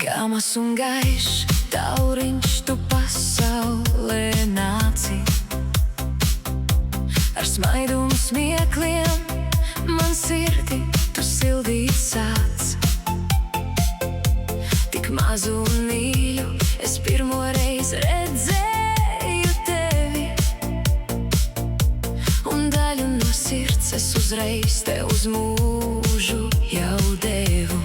Gamas un gaišs tauriņš, tu pasaulē nāci. Ar smaidu un smiekliem man sirdi tu sildīt sāc. Tik mazu un mīļu es pirmo reizi redzēju tevi, un daļu no sirds es uzreiz tev uz mūžu jau devu.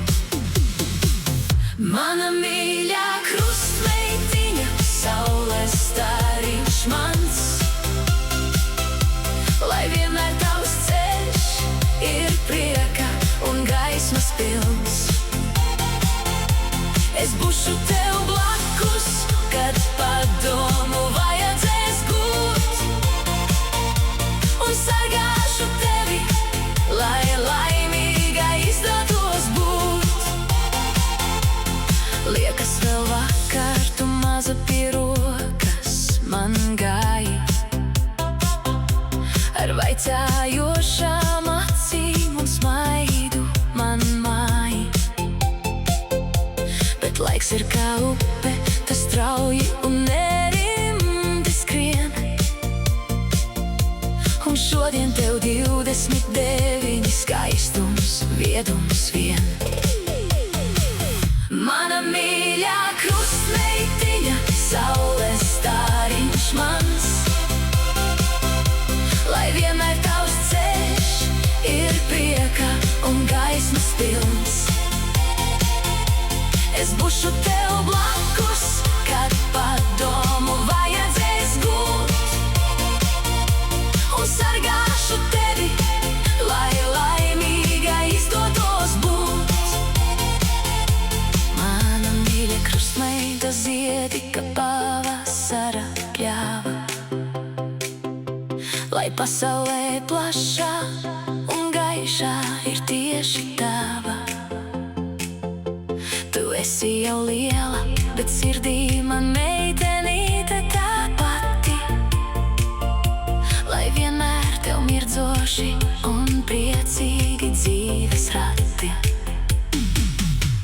Mana mīļā krustmeitiņa, saules stariņš mans, lai vienmēr tavs ceļš ir prieka un gaismas pilns. Es būšu tev blakus, kad padomu vajadzēs gūt, un sargāšu tevi, lai laimīga izdotos būt. Liekas vēl vakar, tu maza pie rokas man gāji, ar vaicājošām acīm un smaidu man māji. Bet laiks ir kā upe, tas strauji un nerimdi skrien, un šodien tev 29 skaistums, viedums vien. Mana mīļā krustmeitiņa, saules stariņš mans, lai vienmēr tavs ceļš ir prieka un gaismas pilns. Es būšu tev blakus, kad padomu vajadzēs gūt, un sargāšu tevi, lai laimīga izdotos būt. Mana mīļa krustmeita, ziedi, ka pavasara pļāva, lai pasaulē plašā un gaišā ir tieši tava. Tu esi jau liela, bet sirdī man meitenīte tā pati, lai vienmēr tev mirdzoši un priecīgi dzīves rati.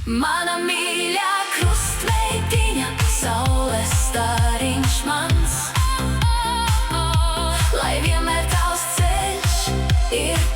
Mana mīļā krustmeitiņa, saules stariņš mans, lai vienmēr tavs ceļš ir